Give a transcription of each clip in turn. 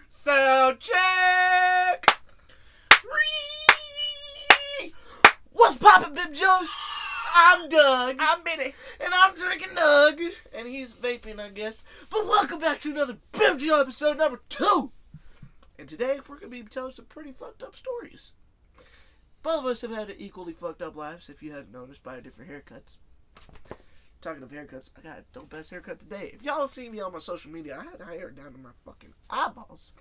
Sound check! What's poppin', Bimjoe? I'm Doug. I'm Benny. And I'm drinking Doug. And he's vaping, I guess. But welcome back to another Bimjoe episode number 2. And today we're going to be telling some pretty fucked up stories. Both of us have had equally fucked up lives, if you hadn't noticed, by different haircuts. Talking of haircuts, I got a dope ass haircut today. If y'all see me on my social media, I had hair down to my fucking eyeballs.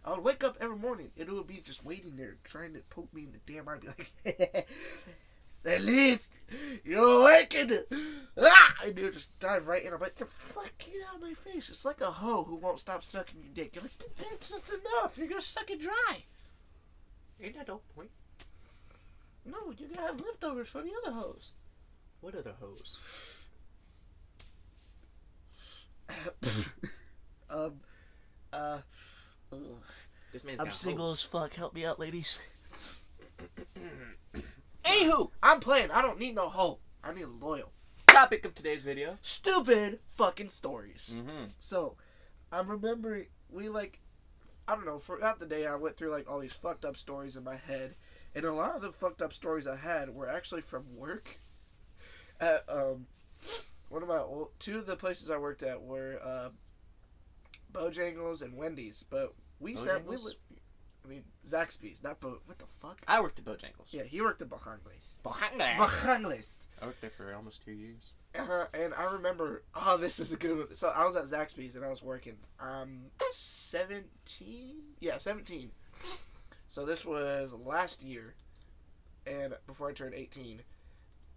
I would wake up every morning and it would be just waiting there, trying to poke me in the damn eye. I'd be like, at least you're awakened. Ah! And they would just dive right in. I'm like, the fuck, get out of my face. It's like a hoe who won't stop sucking your dick. You're like, that's enough. You're gonna suck it dry. Ain't that the point? No, you're gonna have leftovers for the other hoes. What other hoes? This man's I'm got single hoes. as fuck. Help me out, ladies. Anywho, I'm playing. I don't need no hoe. I need a loyal. topic of today's video. Stupid fucking stories. Mm-hmm. So, I'm remembering, I don't know, throughout the day I went through like all these fucked up stories in my head. And a lot of the fucked up stories I had were actually from work. At, two of the places I worked at were, Bojangles and Wendy's. But Zaxby's, not what the fuck? I worked at Bojangles. Yeah, he worked at Bojangles. Bojangles. I worked there for almost 2 years. And I remember, this is a good one. So I was at Zaxby's and I was working. 17? Yeah, 17. So this was last year, and before I turned 18.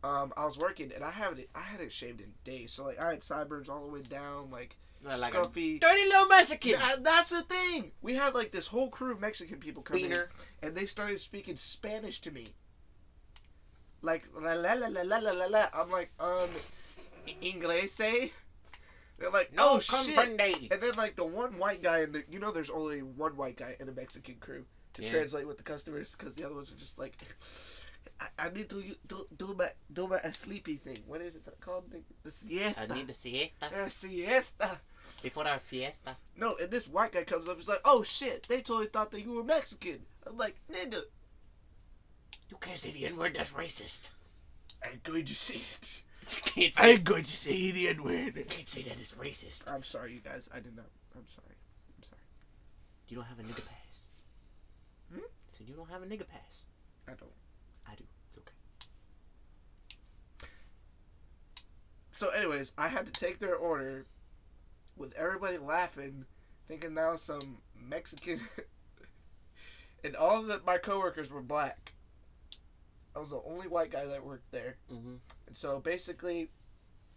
I was working and I hadn't shaved in days. So like I had sideburns all the way down, like scruffy. Dirty little Mexican. That's the thing. We had like this whole crew of Mexican people come in, Beaner. and they started speaking Spanish to me. Like la la la la la la la. I'm like, Inglés, eh? They're like, No, oh shit. comprende. And then like the one white guy in the, there's only one white guy in a Mexican crew to translate with the customers, because the other ones are just like, I need to do my sleepy thing. What is it called? The siesta. I need the siesta. Siesta. Before our fiesta. No, and this white guy comes up. He's like, "Oh shit! They totally thought that you were Mexican." I'm like, "Nigga, You can't say the N-word, that's racist. I'm going to say it. You can't say I'm going to say the N-word. You can't say that, it's racist. I'm sorry, you guys. I did not. I'm sorry. You don't have a nigga pass. Hmm? So you don't have a nigga pass. I don't. I do. It's okay. So, anyways, I had to take their order with everybody laughing, thinking that was some Mexican. And all of my coworkers were black. I was the only white guy that worked there. Mm-hmm. And so basically,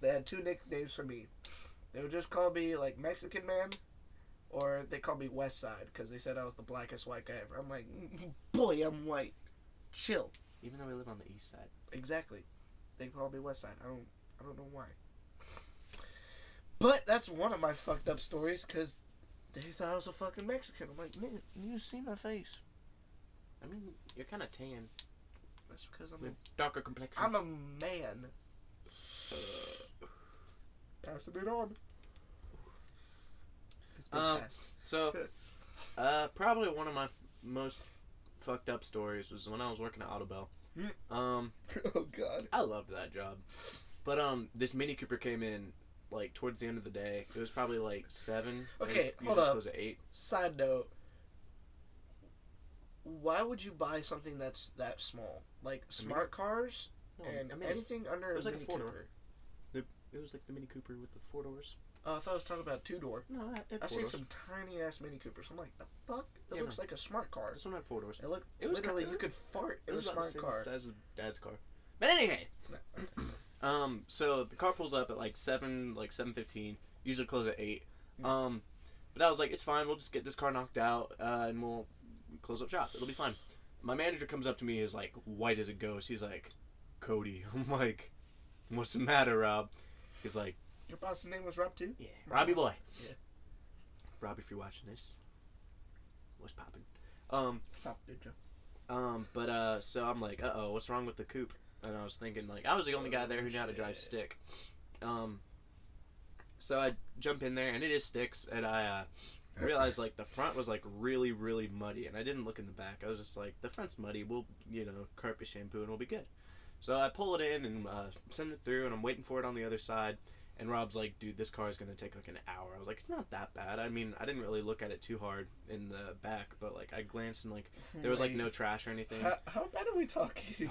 they had 2 nicknames for me. They would just call me like Mexican man, or they called me West Side because they said I was the blackest white guy ever. I'm like, boy, I'm white. Chill. Even though we live on the east side. Exactly. They call me West Side. I don't know why. But that's one of my fucked up stories, because they thought I was a fucking Mexican. I'm like, nigga, you see my face. I mean, you're kind of tan. That's because With darker complexion. I'm a man. Passing it on. It's been passed. So, probably one of my most fucked up stories was when I was working at Autobell. Oh god. I loved that job. But this Mini Cooper came in like towards the end of the day. It was probably like 7. Okay, hold usually up. close at 8. Side note. Why would you buy something that's that small? Like smart cars and anything under it was a like Mini a 4-door. Cooper. It was like the Mini Cooper with the 4 doors. Oh, I thought I was talking about 2-door. No, it I've 4 seen doors. some tiny ass Mini Coopers. I'm like, the fuck? It Yeah, looks like a smart car. This one had 4 doors. It was literally, you could fart in a It was about smart the car. same size as Dad's car. But anyway, so the car pulls up at like 7:15. Usually close at 8. But I was like, it's fine. We'll just get this car knocked out, and we'll close up shop. It'll be fine. My manager comes up to me, is like white as a ghost. He's like, Cody. I'm like, what's the matter, Rob? He's like, your boss's name was Rob too? yeah, Robbie boy. Yeah. Rob, if you're watching this, what's poppin'? Stop, Bimjoe. But so I'm like, uh-oh, what's wrong with the coupe? And I was thinking, like, I was the only guy there who knew how to drive stick. So I jump in there, and it is sticks, and I I realized like the front was like really, really muddy, and I didn't look in the back. I was just like, the front's muddy. We'll, carpet shampoo and we'll be good. So I pull it in and send it through, and I'm waiting for it on the other side. And Rob's like, dude, this car is going to take like an hour. I was like, it's not that bad. I mean, I didn't really look at it too hard in the back, but like I glanced and like there was like no trash or anything. How bad are we talking?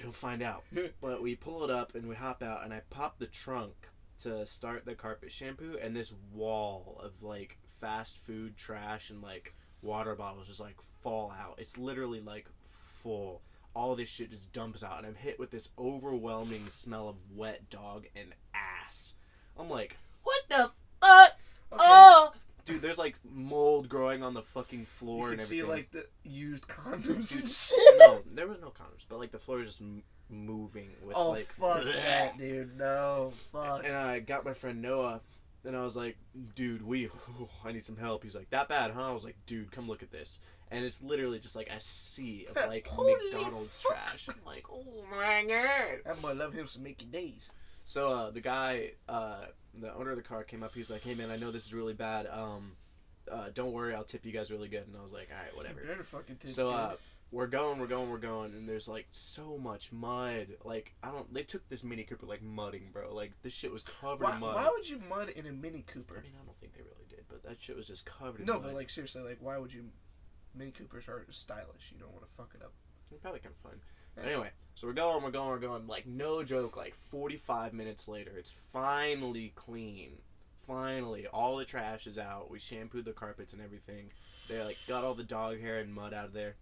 You'll find out. But we pull it up and we hop out, and I pop the trunk to start the carpet shampoo, and this wall of like fast food trash and like water bottles just like fall out. It's literally like full. All this shit just dumps out, and I'm hit with this overwhelming smell of wet dog and ass. I'm like, what the fuck? Okay. Oh! Dude, there's like mold growing on the fucking floor and everything. You can see like the used condoms and shit. No, there was no condoms, but like the floor is just moving with like... fuck that, dude. No, fuck. And I got my friend Noah, and I was like, dude, I need some help. He's like, that bad, huh? I was like, dude, come look at this. And it's literally just like a sea of like McDonald's trash. I'm like, oh my god. That boy love him some Mickey D's. So the guy, the owner of the car came up. He's like, hey man, I know this is really bad. Don't worry, I'll tip you guys really good. And I was like, all right, whatever. You better fucking tip So we're going, and there's like so much mud. Like they took this Mini Cooper like mudding, bro. Like this shit was covered in mud. Why would you mud in a Mini Cooper? I mean, I don't think they really did, but that shit was just covered in mud. mud. No, but like seriously, like why would you? Mini Coopers are stylish. You don't want to fuck it up. It's probably kind of fun. Yeah. But anyway, so we're going. Like, no joke, like 45 minutes later, it's finally clean. Finally, all the trash is out. We shampooed the carpets and everything. They, like, got all the dog hair and mud out of there.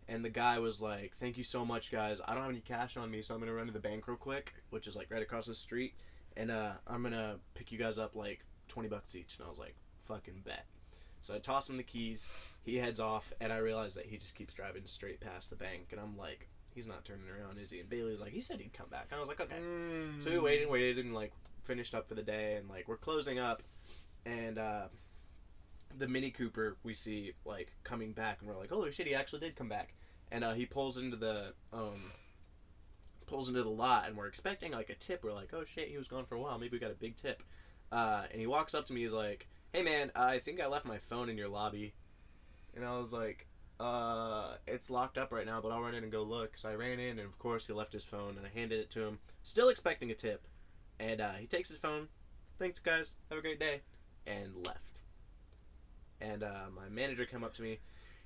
And the guy was like, thank you so much, guys. I don't have any cash on me, so I'm going to run to the bank real quick, which is, like, right across the street. And I'm going to pick you guys up, like, $20 each. And I was like, fucking bet. So I toss him the keys, he heads off, and I realize that he just keeps driving straight past the bank, and I'm like, he's not turning around, is he? And Bailey was like, he said he'd come back. And I was like, okay. So we waited, and like finished up for the day, and like we're closing up, and the Mini Cooper we see like coming back, and we're like, holy shit, he actually did come back. And he pulls into the lot, and we're expecting like a tip. We're like, oh shit, he was gone for a while, maybe we got a big tip. And he walks up to me, he's like, hey man, I think I left my phone in your lobby. And I was like, it's locked up right now, but I'll run in and go look. So I ran in, and of course he left his phone, and I handed it to him, still expecting a tip. And he takes his phone, thanks guys, have a great day, and left. And my manager came up to me,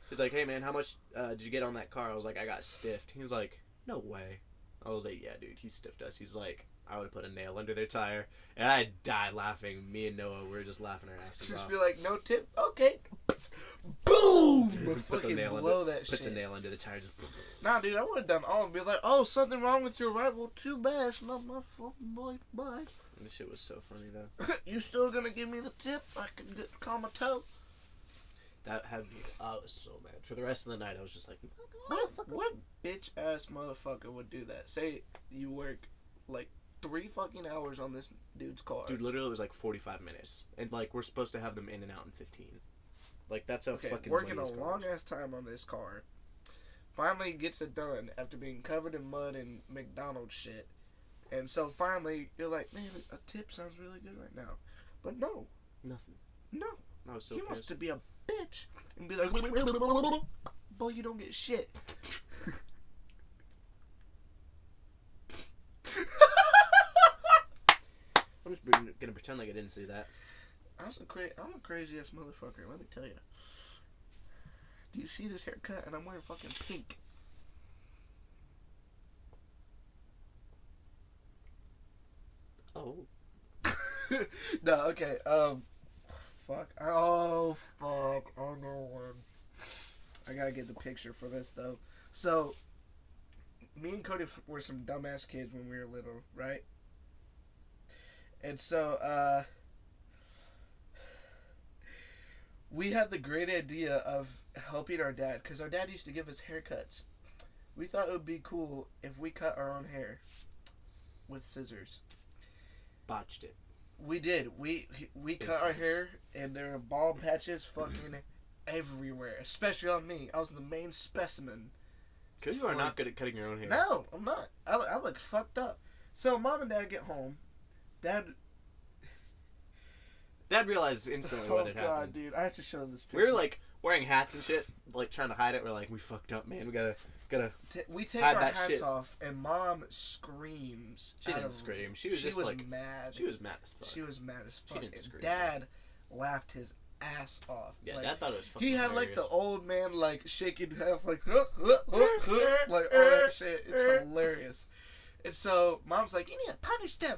he's like, hey man, how much did you get on that car? I was like, I got stiffed. He was like, no way. I was like, yeah dude, he stiffed us. He's like, I would have put a nail under their tire. And I died laughing. Me and Noah were just laughing our asses off. Just be like, no tip? Okay. Boom! Puts a nail under the tire. Just... Nah, dude, I would have done all and be like, oh, something wrong with your right? Well, too bad. It's not my fault, boy. Bye. This shit was so funny, though. You still gonna give me the tip? I can calm my toe. That had me... I was so mad. For the rest of the night, I was just like... What bitch-ass motherfucker would do that? Say you work, like, 3 fucking hours on this dude's car. Dude, literally it was like 45 minutes. And like we're supposed to have them in and out in 15. Like that's how fucking working a long ass time on this car. Finally gets it done after being covered in mud and McDonald's shit. And so finally you're like, man, a tip sounds really good right now. But no. Nothing. No. I was so he pissed. wants to be a bitch and be like, boy, you don't get shit. I'm just gonna pretend like I didn't see that. I'm a crazy ass motherfucker, let me tell you. Do you see this haircut? And I'm wearing fucking pink. Oh. No, okay, fuck. Oh, fuck. Oh, no one. I gotta get the picture for this, though. So, me and Cody were some dumbass kids when we were little, right? And so, we had the great idea of helping our dad, because our dad used to give us haircuts. We thought it would be cool if we cut our own hair with scissors. Botched it. We did. We cut our hair, and there were bald patches fucking everywhere, especially on me. I was the main specimen. Because you are not good at cutting your own hair. No, I'm not. I look fucked up. So, Mom and Dad get home. Dad Dad realized instantly what had happened. Dude, I have to show this picture. We were like wearing hats and shit, like trying to hide it. We're like, we fucked up, man. We gotta. We take hide our that hats shit. off, and Mom screams. She didn't scream. She was just like mad. She was mad as fuck. She was mad as fuck. She didn't scream. Dad laughed his ass off. Yeah, like, Dad thought it was fucking He had hilarious. like the old man like shaking half like like all that shit. It's hilarious. And so Mom's like, you need to punish them.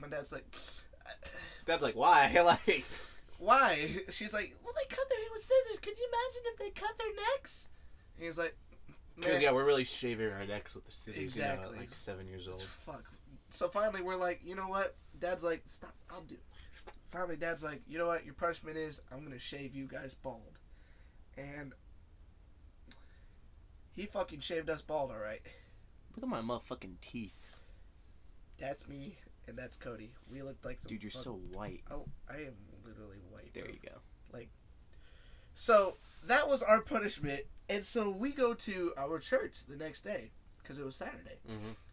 My dad's like, Dad's like, why? Like, why? She's like, well, they cut their hair with scissors. Could you imagine if they cut their necks? And he's like, because yeah, we're really shaving our necks with the scissors. Exactly. You know, like 7 years old. Fuck. So finally, we're like, you know what? Dad's like, stop. I'll do it. Finally, Dad's like, you know what? Your punishment is I'm gonna shave you guys bald. And he fucking shaved us bald, all right. Look at my motherfucking teeth. That's me, and that's Cody. We look like some. Dude, you're so white. Oh, I am literally white. There bro. you go. Like, so that was our punishment, and so we go to our church the next day because it was Saturday,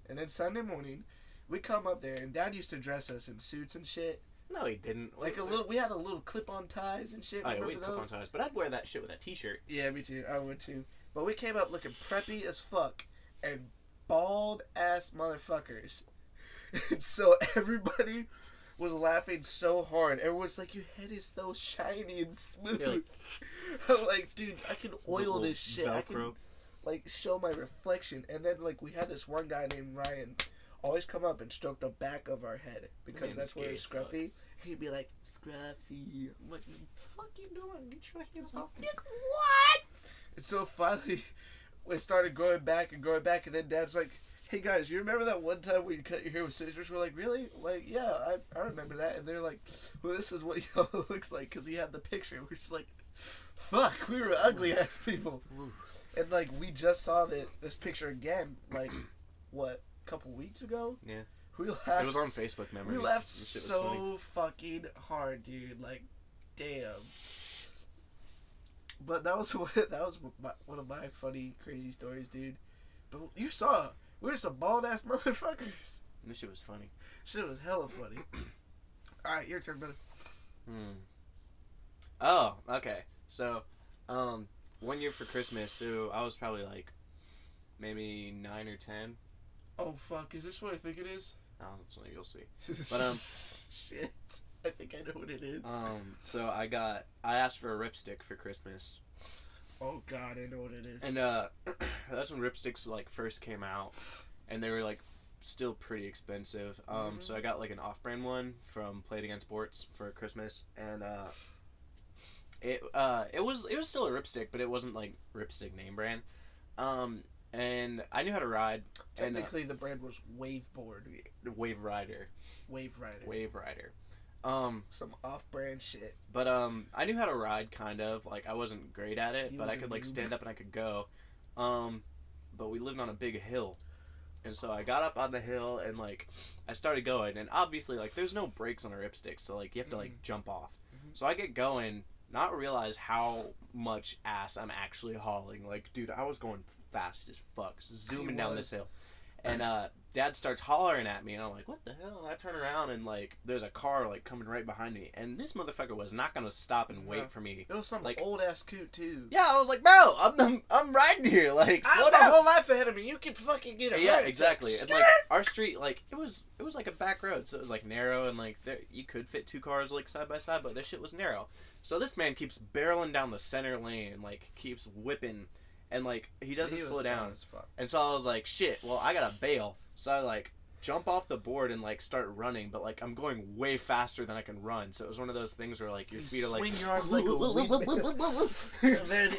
and then Sunday morning, we come up there, and Dad used to dress us in suits and shit. No, he didn't. Like we had a little clip-on ties and shit. Oh, yeah, we Remember had clip-on those? ties, but I'd wear that shit with a t-shirt. Yeah, me too. I would too. But we came up looking preppy as fuck and bald ass motherfuckers. And so everybody was laughing so hard. Everyone's like, your head is so shiny and smooth. Yeah, I'm like, dude, I can oil little this shit. I can Velcro. like show my reflection. And then like we had this one guy named Ryan always come up and stroke the back of our head because Man, that's where it's scary as scruffy. He'd be like, scruffy. I'm like, what the fuck you doing? Get your hands off me. What? And so finally, we started growing back, and then Dad's like, hey guys, you remember that one time when you cut your hair with scissors? We're like, really? Like, yeah, I remember that. And they're like, well, this is what y'all looks like, because he had the picture. We're just like, fuck, we were ugly ass people. And like, we just saw this picture again, like, what, a couple weeks ago? Yeah. We laughed. It was on Facebook Memories. We laughed This shit was so funny. fucking hard, dude. Like, damn. But that was one of my funny, crazy stories, dude. But you saw, we were some bald ass motherfuckers. This shit was funny. Shit was hella funny. All right, your turn, brother. Oh, okay. So, 1 year for Christmas, so I was probably like, maybe 9 or 10. Oh fuck, is this what I think it is? So you'll see. But shit, I think I know what it is. So I asked for a Ripstick for Christmas. Oh god, I know what it is. And that's when Ripsticks like first came out, and they were like still pretty expensive. So I got like an off-brand one from Play It Again Sports for Christmas, and it was still a Ripstick, but it wasn't like Ripstick name brand. And I knew how to ride. Technically, the brand was Waveboard. Wave Rider. Wave Rider. Wave Rider. Some off-brand shit. But I knew how to ride kind of. Like I wasn't great at it, but I could like stand up and I could go. But we lived on a big hill. And so I got up on the hill and like I started going, and obviously like there's no brakes on a Ripstick, so like you have to like jump off. So I get going, not realize how much ass I'm actually hauling. Like dude, I was going fast as fuck, zooming down this hill, and Dad starts hollering at me, and I'm like, what the hell? And I turn around, and like there's a car like coming right behind me, and this motherfucker was not gonna stop and wait for me. It was some like old ass coot too. Yeah, I was like, bro, I'm riding here, like slow down. I have my whole life ahead of me. You can fucking get it. Yeah, right. exactly. And like our street, like it was like a back road, so it was like narrow, and like there you could fit two cars like side by side, but this shit was narrow. So this man keeps barreling down the center lane, and like keeps whipping. And, like, he doesn't slow down. And so I was like, shit, well, I gotta bail. So I, like, jump off the board and, like, start running. But, like, I'm going way faster than I can run. So it was one of those things where, like, your feet are, like... Swing your arms like a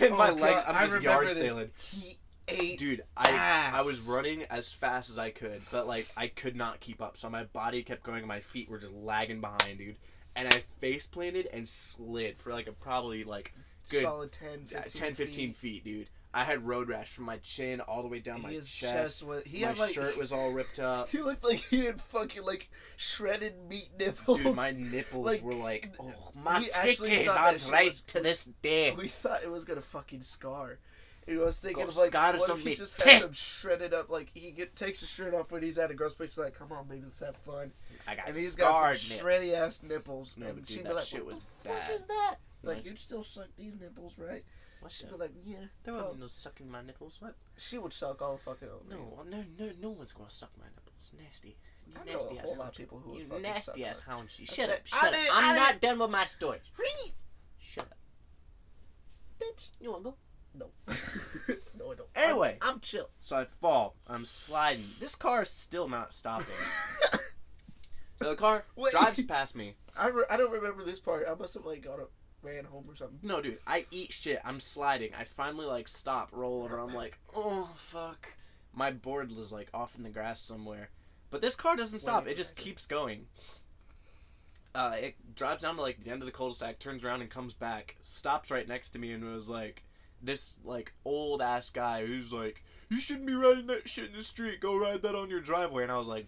and my legs, I'm just yard this. sailing. He ate Dude, ass. I was running as fast as I could. But, like, I could not keep up. So my body kept going and my feet were just lagging behind, dude. And I face planted and slid for, like, a probably, like... Good, solid 10, 15 feet, dude. I had road rash from my chin all the way down my chest. Was, my shirt was all ripped up. He looked like he had fucking like shredded meat nipples. Dude, my nipples like, were like, oh, my titties are right to this day. We thought it was gonna fucking scar. He was thinking Go of like, Scott or what if something. he just had some shredded up, like takes his shirt off when he's at a girl's place. She's like, come on, baby, let's have fun. I got And he's got some nips. shreddy ass nipples. No, and dude, she'd be that like, shit what was the fuck bad. is that? Like, Nice. you'd still suck these nipples, right? What She'd the? be like, yeah. There come. wasn't no sucking my nipples. What? She would suck all fucking over you. No one's gonna suck my nipples. Nasty. You I know nasty a ass whole lot of hound. people who would You fucking nasty suck ass my- hound. You I shut said, up. Shut up. I'm not done with my story. Shut up. Bitch, you wanna go? No. No, I don't. Anyway. I'm chill. So I fall. I'm sliding. This car is still not stopping. So the car Wait. drives past me. I don't remember this part. I must have like ran home or something. No, dude, I eat shit. I'm sliding. I finally like stop, roll over. I'm like, oh fuck. My board was like off in the grass somewhere. But this car doesn't stop. It just keeps going. It drives down to like the end of the cul-de-sac, turns around and comes back, stops right next to me, and was like, this like old ass guy who's like, you shouldn't be riding that shit in the street. Go ride that on your driveway. And I was like,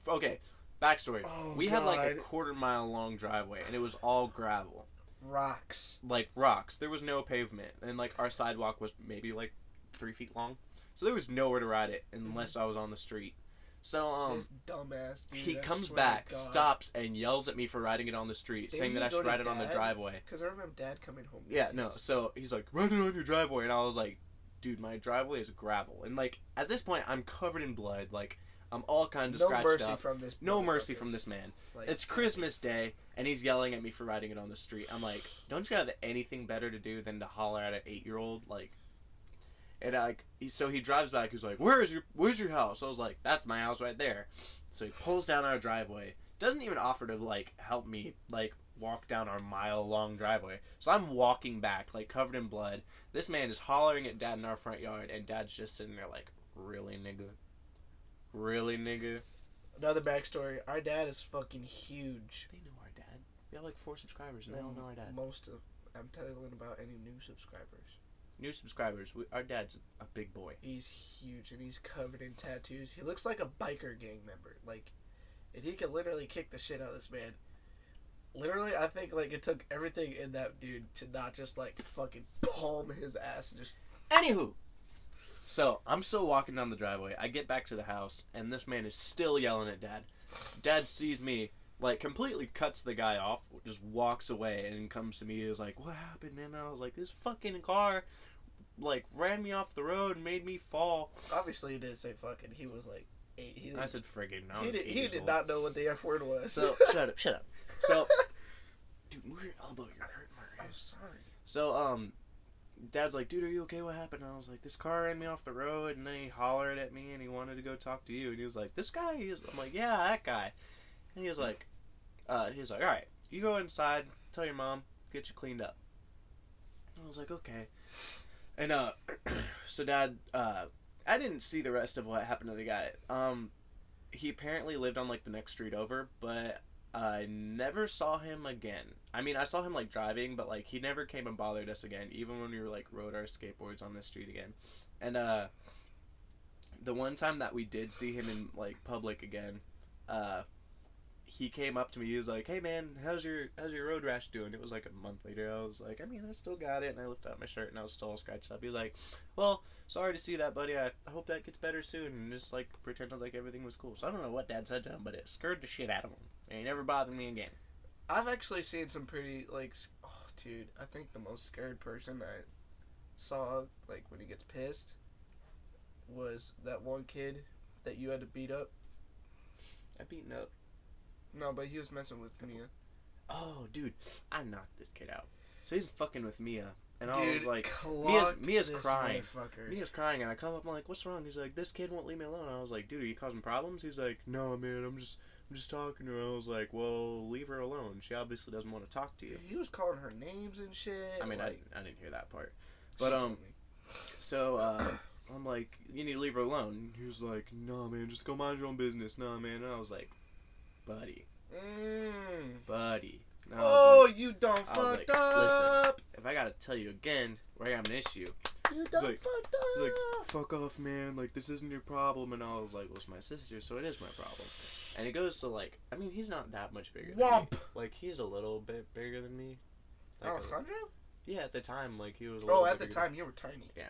okay. Backstory. Oh, we had like a God. 1/4 mile long driveway, and it was all gravel. Rocks. Like rocks. There was no pavement, and like our sidewalk was maybe like 3 feet long, so there was nowhere to ride it unless I was on the street. So This dumbass dude. he I comes swear to back, God. stops, and yells at me for riding it on the street, Didn't saying he that I go should to ride it on the Dad? driveway. Because I remember Dad coming home. Yeah, no. So he's like, ride it on your driveway, and I was like, dude, my driveway is gravel, and like at this point I'm covered in blood, like I'm all kinds of No scratched mercy up. from this. No mercy motherfucker. from this man. Like, It's Christmas Day, and he's yelling at me for riding it on the street. I'm like, don't you have anything better to do than to holler at an 8-year-old? Like, and so he drives back. He's like, where's your house? I was like, that's my house right there. So he pulls down our driveway. Doesn't even offer to like help me like walk down our mile-long driveway. So I'm walking back like covered in blood. This man is hollering at Dad in our front yard, and Dad's just sitting there like, really, nigga? Really, nigga? Another backstory. Our dad is fucking huge. They know our dad. We have like 4 subscribers, and they all know our dad. Most of. I'm telling about any new subscribers. New subscribers. Our dad's a big boy. He's huge and he's covered in tattoos. He looks like a biker gang member. Like, and he can literally kick the shit out of this man. Literally, I think like it took everything in that dude to not just like fucking palm his ass and just. Anywho. So, I'm still walking down the driveway. I get back to the house, and this man is still yelling at Dad. Dad sees me, like, completely cuts the guy off, just walks away, and comes to me. He was like, what happened, man? And I was like, this fucking car, like, ran me off the road and made me fall. Obviously, he didn't say fucking. He was like 8. I said friggin'. He did not know what the F word was. So, shut up. So, dude, move your elbow. You're hurting my ribs. Sorry. So, Dad's like, dude, are you okay? What happened? And I was like, this car ran me off the road, and then he hollered at me, and he wanted to go talk to you. And he was like, this guy? I'm like, yeah, that guy. And he was like, all right, you go inside, tell your mom, get you cleaned up. And I was like, okay. And, so Dad, I didn't see the rest of what happened to the guy. He apparently lived on, like, the next street over, but I never saw him again. I mean, I saw him, like, driving, but, like, he never came and bothered us again, even when we were, like, rode our skateboards on this street again. And, the one time that we did see him in, like, public again, he came up to me, he was like, hey, man, how's your road rash doing? It was, like, a month later. I was like, I mean, I still got it, and I lifted out my shirt, and I was still all scratched up. He was like, well, sorry to see that, buddy. I hope that gets better soon, and just, like, pretended like everything was cool. So I don't know what Dad said to him, but it scared the shit out of him. And he never bothered me again. I've actually seen some pretty, like, oh, dude, I think the most scared person I saw, like, when he gets pissed was that one kid that you had to beat up. I beaten up. No, but he was messing with Mia. Oh, dude, I knocked this kid out. So he's fucking with Mia, and I Dude, was like, clocked Mia's this crying. motherfucker. Mia's crying, and I come up, I'm like, what's wrong? He's like, this kid won't leave me alone. I was like, dude, are you causing problems? He's like, no, man, I'm just talking to her. I was like, well, leave her alone. She obviously doesn't want to talk to you. He was calling her names and shit. I mean, like, I didn't hear that part. she But, told me. so, I'm like, you need to leave her alone. He was like, no, man, just go mind your own business. No, man. And I was like, buddy. Buddy. And I was like, You done I was fucked like, up. listen, if I gotta tell you again, we're gonna have an issue. You done like- fucked up. He's like, fuck off, man. Like, this isn't your problem. And I was like, well, it's my sister, so it is my problem. And he goes to, like, I mean, he's not that much bigger than me. Womp. Like, he's a little bit bigger than me. Like, Alejandro? Yeah, at the time, like, he was a Oh, little at the bigger. time, you were tiny. Yeah.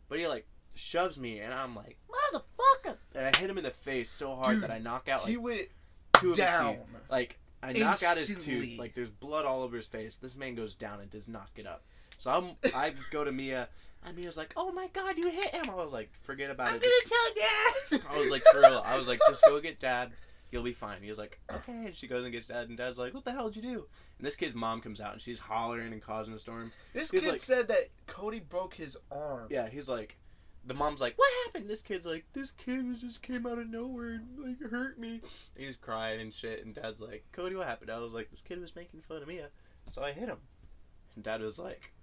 But he, like, shoves me, and I'm like, motherfucker! And I hit him in the face so hard Dude, that I knock out, he like, went two of his down. teeth. Like, I knock out his Instantly. tooth. Like, there's blood all over his face. This man goes down and does not get up. So I go to Mia, and Mia's like, oh my god, you hit him! I was like, forget about I'm it. gonna tell Dad! I was like, for real. I was like, just go get Dad. He'll be fine. He was like, okay. And she goes and gets Dad, and Dad's like, what the hell did you do? And this kid's mom comes out, and she's hollering and causing a storm. This He's kid like, said that Cody broke his arm. yeah, he's like, the mom's like, what happened? This kid's like, this kid just came out of nowhere and, like, hurt me. He's crying and shit, and Dad's like, Cody, what happened? I was like, this kid was making fun of Mia, so I hit him. And Dad was like,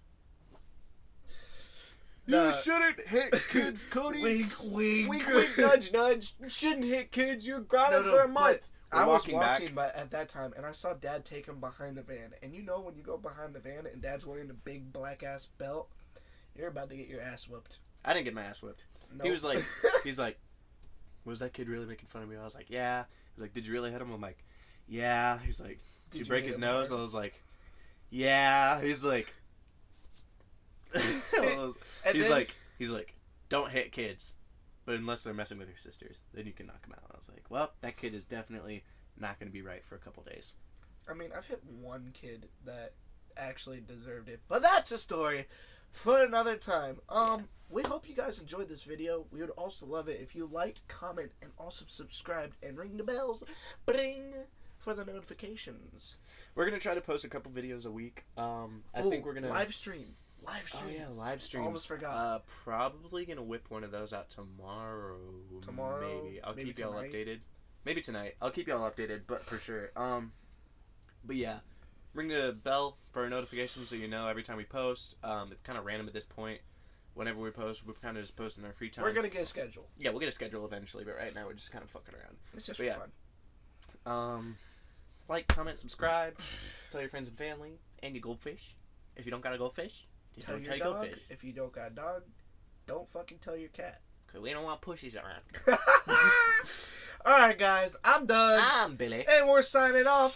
you shouldn't hit kids, Cody. Wink, wink. Wink, wink, nudge, nudge. You shouldn't hit kids. You're grounded for a month. I was walking watching back. at that time, and I saw Dad take him behind the van. And you know when you go behind the van and Dad's wearing a big black-ass belt, you're about to get your ass whooped. I didn't get my ass whipped. Nope. He was like, he's like, was that kid really making fun of me? I was like, yeah. He was like, did you really hit him? I'm like, yeah. He's like, did you break hit his him nose? hard? I was like, yeah. He's like, he's like, don't hit kids, but unless they're messing with your sisters, then you can knock them out. I was like, well, that kid is definitely not going to be right for a couple days. I mean, I've hit one kid that actually deserved it, but that's a story for another time. We hope you guys enjoyed this video. We would also love it if you liked, comment, and also subscribed and ring the bells, bring, for the notifications. We're gonna try to post a couple videos a week. I think we're gonna live stream. Oh yeah, live streams. Almost forgot. Probably gonna whip one of those out tomorrow. Tomorrow, maybe. I'll maybe keep y'all tonight. updated. Maybe tonight. I'll keep y'all updated, but for sure. But yeah, ring the bell for our notifications so you know every time we post. It's kind of random at this point. Whenever we post, we're kind of just posting our free time. We're gonna get a schedule. Yeah, we'll get a schedule eventually, but right now we're just kind of fucking around. It's just But for yeah. fun. Like, comment, subscribe, tell your friends and family, and your goldfish. If you don't got a goldfish, you Tell don't your take dog. goldfish. If you don't got a dog, don't fucking tell your cat. Cause we don't want pussies around. Alright guys, I'm Doug. I'm Billy. And we're signing off.